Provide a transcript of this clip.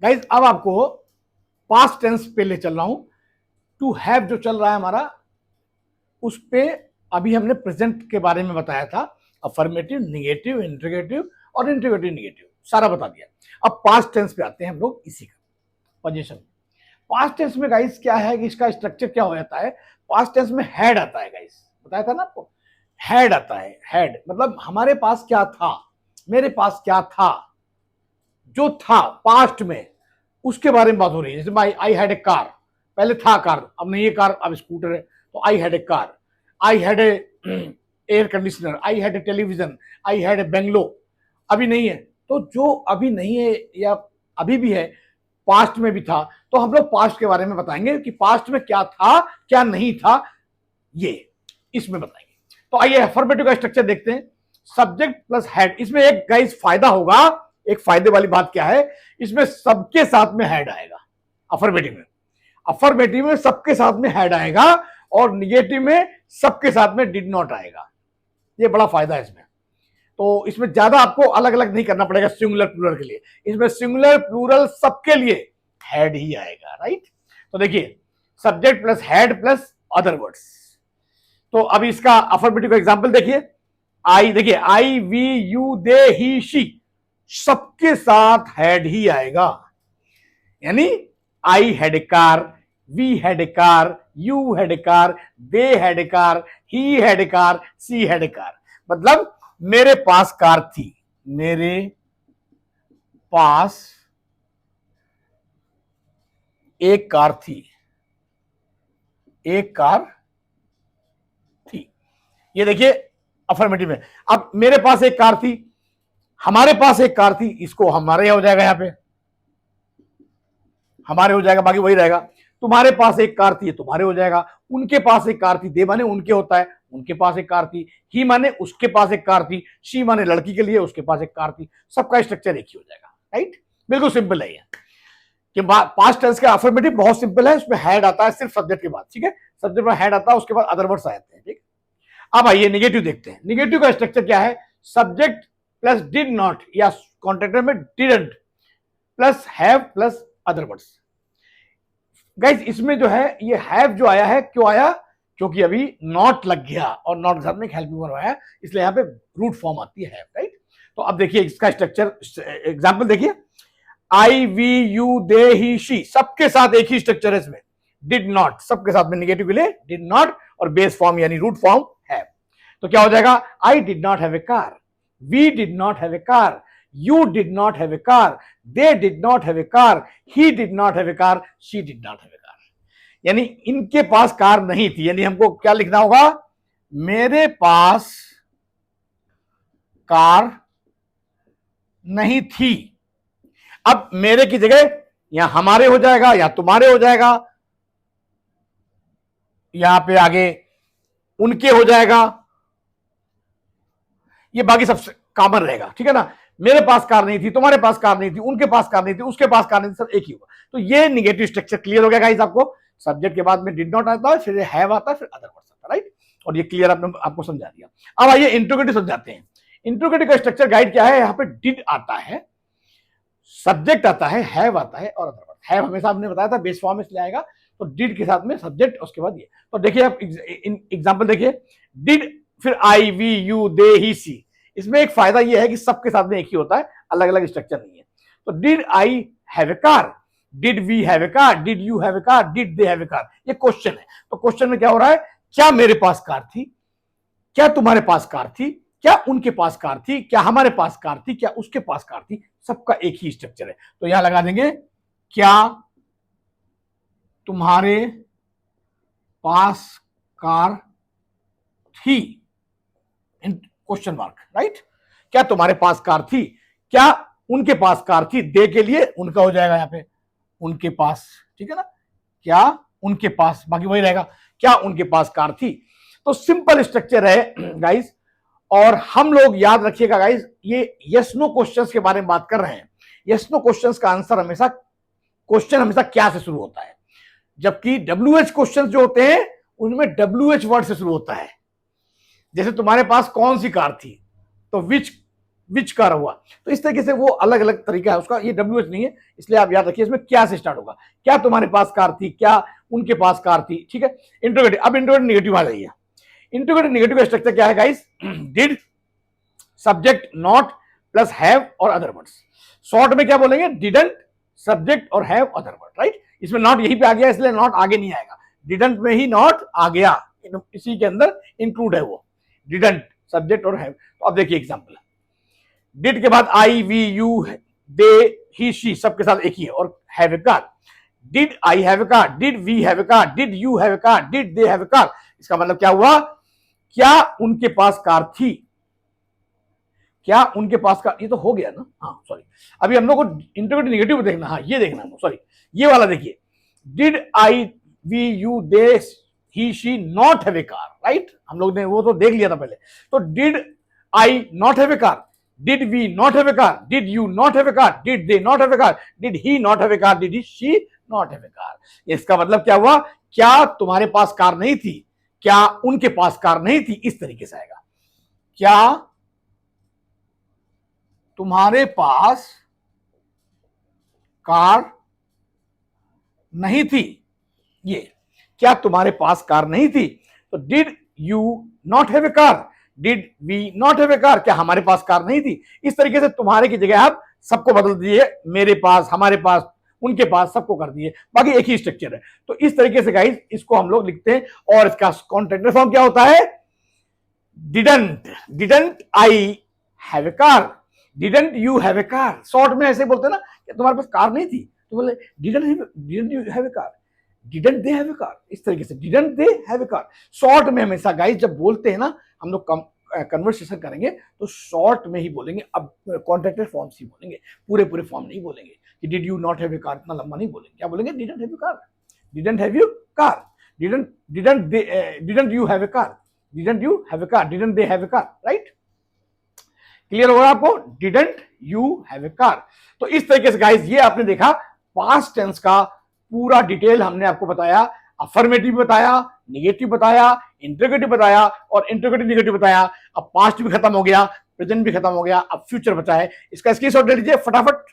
Guys अब आपको past tense पे ले चल रहा हूं। टू हैव जो चल रहा है हमारा, उस पे अभी हमने प्रेजेंट के बारे में बताया था, अफर्मेटिव, निगेटिव, इंट्रोगेटिव और इंट्रोगेटिव निगेटिव सारा बता दिया। अब पास्ट टेंस पे आते हैं हम लोग इसी का पोजीशन। पास्ट टेंस में गाइस क्या है कि इसका स्ट्रक्चर क्या हो जाता है। पास्ट टेंस में हैड आता है गाइस, बताया था ना आपको, हैड आता है। हैड मतलब हमारे पास क्या था, मेरे पास क्या था, जो था पास्ट में उसके बारे में बात हो रही है। जैसे आई हैड ए कार, पहले था कार, अब नहीं है कार, अब स्कूटर है, तो आई had a car. I had A air conditioner, I had A television, I had A bungalow, अभी नहीं है। तो जो अभी नहीं है या अभी भी है, पास्ट में भी था, तो हम लोग पास्ट के बारे में बताएंगे कि पास्ट में क्या था क्या नहीं था, ये इसमें बताएंगे। तो आइए अफर्मेटिव का स्ट्रक्चर देखते हैं। सब्जेक्ट प्लस हैड, इसमें एक गाइस फायदा होगा। एक फायदे वाली बात क्या है, इसमें सबके साथ में हैड आएगा। अफर्मेटिव में, अफर्मेटिव में सबके साथ में हैड आएगा और निगेटिव में सबके साथ में डिड नॉट आएगा। ये बड़ा फायदा है इसमें। तो इसमें ज्यादा आपको अलग अलग नहीं करना पड़ेगा सिंगुलर प्लूरल के लिए। इसमें सिंगुलर प्लूरल सबके लिए हैड ही आएगा, राइट। तो देखिए subject plus had plus other words. तो अभी इसका अफर्मेटिव का एग्जांपल देखिए। आई, देखिए I, we, you, they, he, she, सबके साथ हैड ही आएगा। यानी I had a car, we had a car, you had a car, they had a car, he had a car, she had a car. मतलब मेरे पास car थी, मेरे पास एक कार थी, एक कार थी। ये देखिए अफर्मेटिव में। अब मेरे पास एक कार थी, हमारे पास एक कार थी, इसको हमारे हो जाएगा, यहां पे हमारे हो जाएगा, बाकी वही रहेगा। तुम्हारे पास एक कार थी, तुम्हारे हो जाएगा। उनके पास एक कार थी, दे माने उनके होता है, उनके पास एक कार थी। ही माने उसके पास एक कार थी। शी माने लड़की के लिए, उसके पास एक कार थी। सबका स्ट्रक्चर एक ही हो जाएगा, राइट। बिल्कुल सिंपल है ये कि पास्ट टेंस का अफर्मेटिव बहुत सिंपल है। उसमें हैड आता है सिर्फ सब्जेक्ट के बाद, ठीक है। सब्जेक्ट में हैड आता है, उसके बाद अदर वर्ड्स आ जाते हैं, ठीक। अब आइए निगेटिव देखते हैं। निगेटिव का स्ट्रक्चर क्या है, सब्जेक्ट प्लस डिड नॉट या कॉन्ट्रेक्टर में didn't plus have plus other words. Guys इसमें जो है ये हैव जो आया है, क्यों आया, क्योंकि अभी नॉट लग गया और नॉट के साथ में हेल्पिंग वर्ब आया, इसलिए यहां पे रूट फॉर्म आती है, राइट। तो अब देखिए इसका स्ट्रक्चर, एग्जांपल देखिए। I, we, you, they, he, she, सबके साथ एक ही स्ट्रक्चर है इसमें। डिड नॉट, सबके साथ में निगेटिव के लिए डिड नॉट और बेस फॉर्म यानी रूट फॉर्म हैव। तो क्या हो जाएगा, I did not have a car, we did not have a car, you did not have a car, they did not have a car, he did not have a car, she did not have a car. यानी इनके पास car नहीं थी। यानी हमको क्या लिखना होगा, मेरे पास कार नहीं थी। अब मेरे की जगह या हमारे हो जाएगा या तुम्हारे हो जाएगा, यहां पे आगे उनके हो जाएगा, ये बाकी सब कॉमन रहेगा, ठीक है ना। मेरे पास कार नहीं थी, तुम्हारे पास कार नहीं थी, उनके पास कार नहीं थी, उसके पास कार नहीं थी, सब एक ही होगा। तो ये निगेटिव स्ट्रक्चर क्लियर हो गया गाइस आपको। सब्जेक्ट के बाद में डिड नॉट आता है, फिर हैव आता है, फिर अदर वर्ड्स आता है, राइट। और ये क्लियर आपको समझा दिया। अब आइए इंट्रोगेटिव समझाते हैं। इंट्रोगेटिव का स्ट्रक्चर गाइड क्या है, यहाँ पे डिड आता है, सब्जेक्ट आता है, हैव आता है और अदर वर्ड्स। हैव हमेशा हमने बताया था बेस फॉर्म इसलिए आएगा, तो डिड के साथ में सब्जेक्ट, उसके बाद ये। तो देखिए आप एग्जांपल देखिए, डिड फिर आई, वी, यू, दे, ही, सी। इसमें एक फायदा यह है कि सबके साथ में एक ही होता है, अलग अलग स्ट्रक्चर नहीं है। तो did I have a car, did we have a car, did you have a car, did they have a car, ये क्वेश्चन है। तो क्वेश्चन में क्या हो रहा है, क्या मेरे पास कार थी, क्या तुम्हारे पास कार थी, क्या उनके पास कार थी, क्या हमारे पास कार थी, क्या उसके पास कार थी, सबका एक ही स्ट्रक्चर है। तो यहां लगा देंगे, क्या तुम्हारे पास कार थी, क्वेश्चन मार्क, राइट। क्या तुम्हारे पास कार थी, क्या उनके पास कार थी, दे के लिए उनका हो जाएगा यहां पे, उनके पास, ठीक है ना। क्या उनके पास, बाकी वही रहेगा, क्या उनके पास कार थी। तो सिंपल स्ट्रक्चर है गाइस। और हम लोग याद रखिएगा गाइस, ये यस नो क्वेश्चंस के बारे में बात कर रहे हैं। यस नो क्वेश्चंस का आंसर हमेशा, क्वेश्चन हमेशा क्या से शुरू होता है, जबकि WH क्वेश्चन जो होते हैं उनमें WH वर्ड से शुरू होता है। जैसे तुम्हारे पास कौन सी कार थी, तो विच विच कार हुआ। तो इस तरीके से वो अलग अलग तरीका है उसका, ये WH नहीं है, इसलिए आप याद रखिए इसमें क्या से स्टार्ट होगा। क्या तुम्हारे पास कार थी, क्या उनके पास कार थी, ठीक है। इंट्रोगेटिव, अब इंट्रोगेटिव निगेटिव आ जाइए। इंट्रोगेटिव निगेटिव का स्ट्रक्चर क्या है guys? Did, subject, not plus have और अदर वर्ड्स। शॉर्ट में क्या बोलेंगे? डिडंट, सब्जेक्ट और हैव, अदर वर्ड, राइट। इसमें नॉट यहीं पे आ गया इसलिए नॉट आगे नहीं आएगा, डिडंट में ही नॉट आ गया, इसी के अंदर इंक्लूड है वो, डिडंट, सब्जेक्ट और हैव। तो अब देखिए एग्जांपल, डिड के बाद I, we, you, they, he, she सबके साथ एक ही है, और have a car. Did I have a car, did we have a car, did you have a car, did they have a car. इसका मतलब क्या हुआ? क्या उनके पास कार थी, क्या उनके पास कार, ये तो हो गया ना। हाँ सॉरी, अभी हम लोग को इंट्रोगेटिव निगेटिव देखना, हाँ ये देखना, सॉरी ये वाला देखिए, did I, we, you, they, he, she not have a car, right. हम लोग ने वो तो देख लिया था पहले। तो did I not have a car, did we not have a car, did you not have a car, did they not have a car, did he not have a car, did she not have a car. इसका मतलब क्या हुआ? क्या तुम्हारे पास car नहीं थी, क्या उनके पास कार नहीं थी, इस तरीके से आएगा। क्या तुम्हारे पास कार नहीं थी, ये क्या तुम्हारे पास कार नहीं थी। तो did you not have a car, did we not have a car, क्या हमारे पास कार नहीं थी। इस तरीके से तुम्हारे की जगह आप सबको बदल दिए, मेरे पास, हमारे पास, उनके पास, सबको कर दिए, बाकी एक ही स्ट्रक्चर है। तो इस तरीके से गाइस इसको हम लोग लिखते हैं, और इसका कॉन्ट्रैक्टर फॉर्म क्या होता है? Didn't I have a car, didn't you have a car. Short में ऐसे बोलते हैं ना कि तुम्हारे पास कार नहीं थी, तो बोले didn't you have a car, didn't they have a car, इस तरीके से didn't they have a car. Short में हमेशा गाइस जब बोलते हैं ना, हम लोग कन्वर्सेशन करेंगे तो शॉर्ट में ही बोलेंगे, अब कॉन्ट्रैक्टर फॉर्म्स ही बोलेंगे, पूरे पूरे फॉर्म नहीं बोलेंगे कि did you not have a car, इतना लंबा नहीं बोलेंगे। क्या बोलेंगे? Didn't have a car, didn't have you car, didn't you have a car, didn't you have a car, didn't they have a car, right. Clear होगा आपको? Didn't you have a car. तो इस तरीके से गाइस ये आपने देखा past tense का पूरा डिटेल हमने आपको बताया, अफर्मेटिव बताया, निगेटिव बताया, इंट्रोगेटिव बताया और इंट्रोगेटिव निगेटिव बताया। अब पास्ट भी खत्म हो गया, प्रेजेंट भी खत्म हो गया, अब फ्यूचर बचा है। इसका स्क्रीनशॉट ले लीजिए फटाफट।